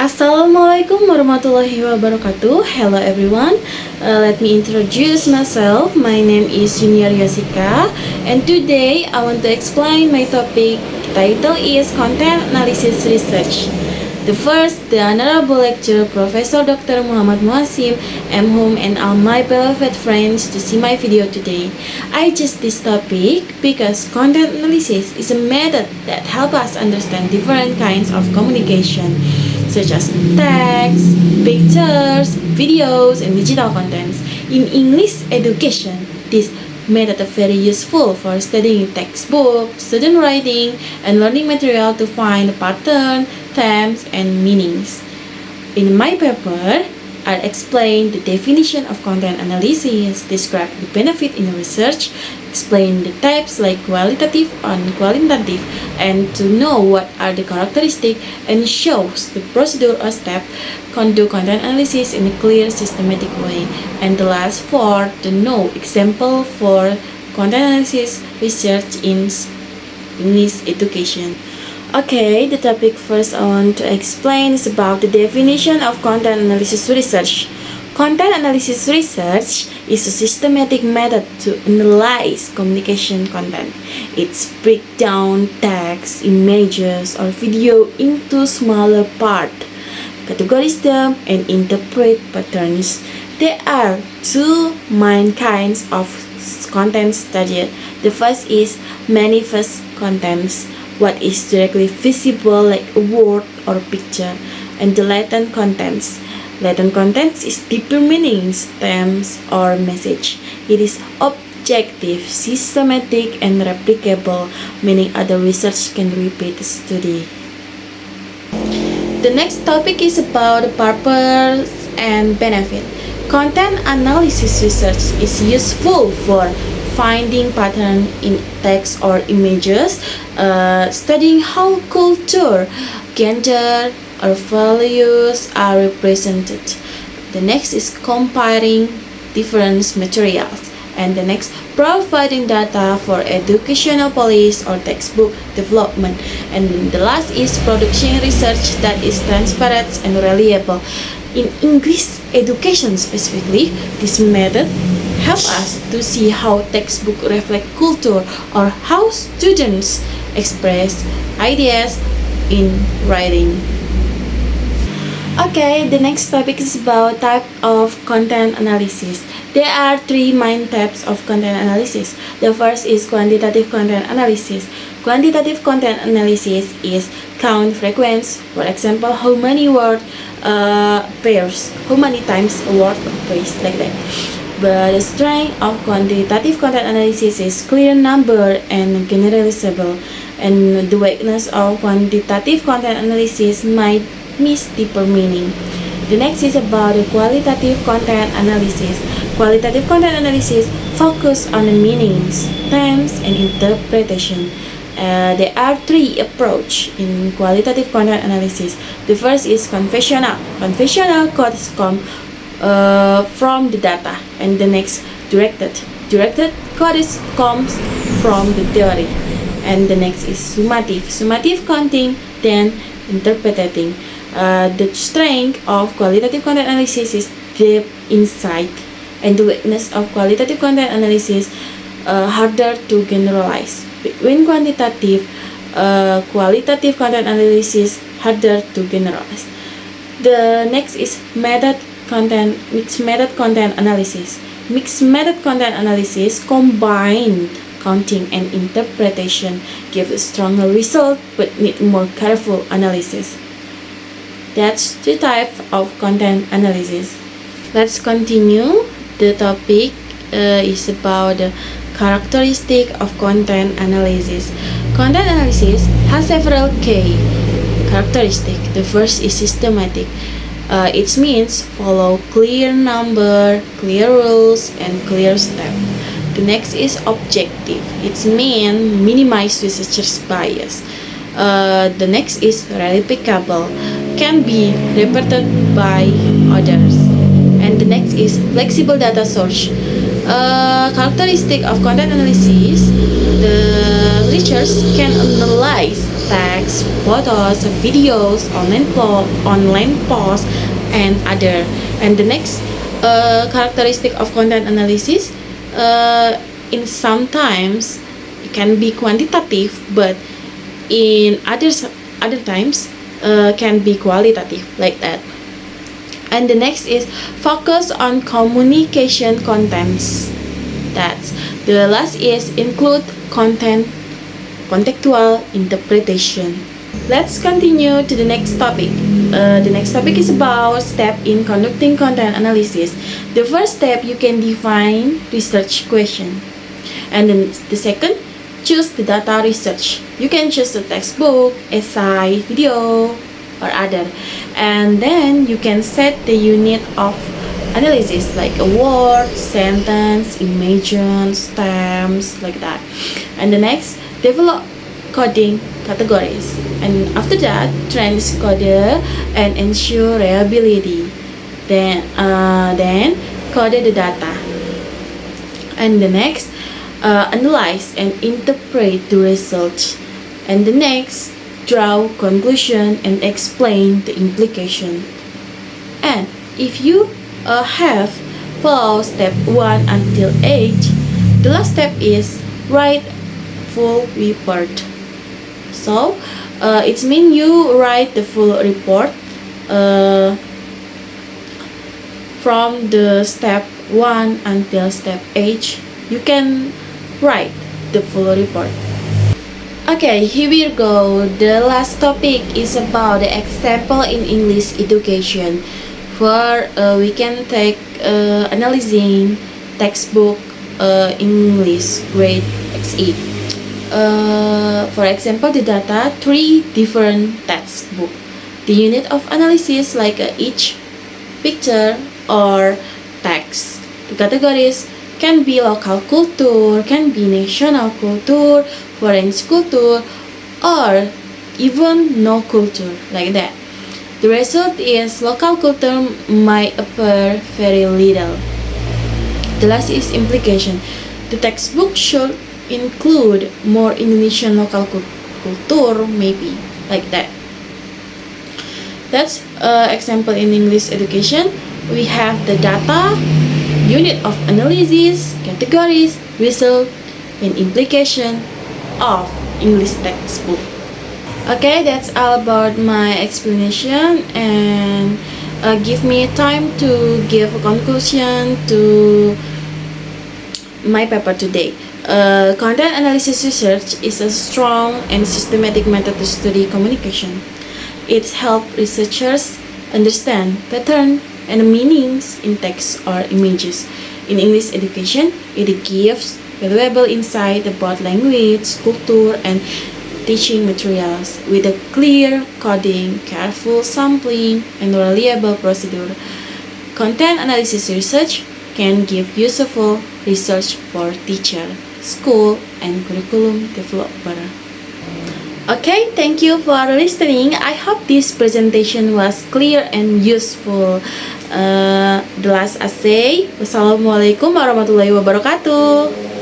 Assalamualaikum warahmatullahi wabarakatuh. Hello everyone. Let me introduce myself. My name is Junior Yosika, and today I want to explain my topic. The title is Content Analysis Research. The Honorable Lecturer Professor Dr. Muhammad Muasim Home and all my beloved friends to see my video today. I choose this topic because content analysis is a method that helps us understand different kinds of communication, such as text, pictures, videos, and digital contents. In English education, this method is very useful for studying textbook, student writing, and learning material to find pattern, themes, and meanings. In my paper, I'll explain the definition of content analysis, describe the benefit in research, explain the types like qualitative and quantitative, and to know what are the characteristics, and shows the procedure or step conduct content analysis in a clear, systematic way. And the last four, the know example for content analysis research in English education. Okay, the topic first I want to explain is about the definition of content analysis research. Content analysis research is a systematic method to analyze communication content. It's break down text, images, or video into smaller parts, categorize them, and interpret patterns. There are two main kinds of content studied. The first is manifest contents, what is directly visible like a word or picture, and the latent contents. Latent contents is deeper meanings, themes, or message. It is objective, systematic, and replicable, meaning other research can repeat the study. The next topic is about the purpose and benefit. Content analysis research is useful for finding pattern in text or images, studying how culture, gender, or values are represented. The next is comparing different materials. And the next, providing data for educational policy or textbook development. And the last is production research that is transparent and reliable. In English education specifically, this method helps us to see how textbook reflect culture or how students express ideas in writing. Okay, the next topic is about type of content analysis. There are three main types of content analysis. The first is quantitative content analysis. Quantitative content analysis is count frequency, for example, how many word pairs, how many times a word appears, like that. But the strength of quantitative content analysis is clear number and generalizable, and the weakness of quantitative content analysis might miss deeper meaning. The next is about the qualitative content analysis. Qualitative content analysis focus on the meanings, themes, and interpretation. There are three approaches in qualitative content analysis. The first is conventional. Conventional codes come from the data, and the next directed. Directed codes comes from the theory, and the next is summative. Summative counting, then interpreting. The strength of qualitative content analysis is deep insight, and the weakness of qualitative content analysis harder to generalize. When qualitative content analysis harder to generalize. The next is mixed method content analysis. Mixed method content analysis combine counting and interpretation, give a stronger result but need more careful analysis. That's the type of content analysis. Let's continue. The topic is about the characteristic of content analysis. Content analysis has several key characteristics. The first is systematic. It means follow clear number, clear rules, and clear step. The next is objective. It means minimize researcher's bias. The next is replicable, can be repeated by others. And the next is flexible data source. Characteristic of content analysis, the researchers can analyze text, photos, videos, online posts, and other. And the next characteristic of content analysis, in sometimes it can be quantitative, but in other times can be qualitative, like that. And the next is focus on communication contents. That's the last is include content contextual interpretation. Let's continue to the next topic. The next topic is about step in conducting content analysis. The first step, you can define research question, and then the second, choose the data research. You can choose the textbook, essay, video, or other. And then you can set the unit of analysis like a word, sentence, images, terms, like that. And the next, develop coding categories. And after that, transcode and ensure reliability. Then code the data. And the next, analyze and interpret the results. And the next, draw conclusion and explain the implication. And if you have followed step 1 until 8, the last step is write full report. So it means you write the full report from the step 1 until step 8. You can write the full report. Okay, here we go. The last topic is about the example in English education. For we can take analyzing textbook English grade XE. For example, the data 3 different textbook. The unit of analysis like each picture or text. The categories can be local culture, can be national culture, foreign culture, or even no culture, like that. The result is local culture might appear very little. The last is implication. The textbook should include more Indonesian local culture, maybe, like that. That's example in English education. We have the data, unit of analysis, categories, result, and implication of English textbook. Okay, that's all about my explanation, and give me time to give a conclusion to my paper today. Content analysis research is a strong and systematic method to study communication. It helps researchers understand pattern and meanings in text or images. In English education, it gives valuable insight about language, culture, and teaching materials with a clear coding, careful sampling, and reliable procedure. Content analysis research can give useful research for teacher, school, and curriculum developer. Okay, thank you for listening. I hope this presentation was clear and useful. The last essay. Wassalamualaikum warahmatullahi wabarakatuh.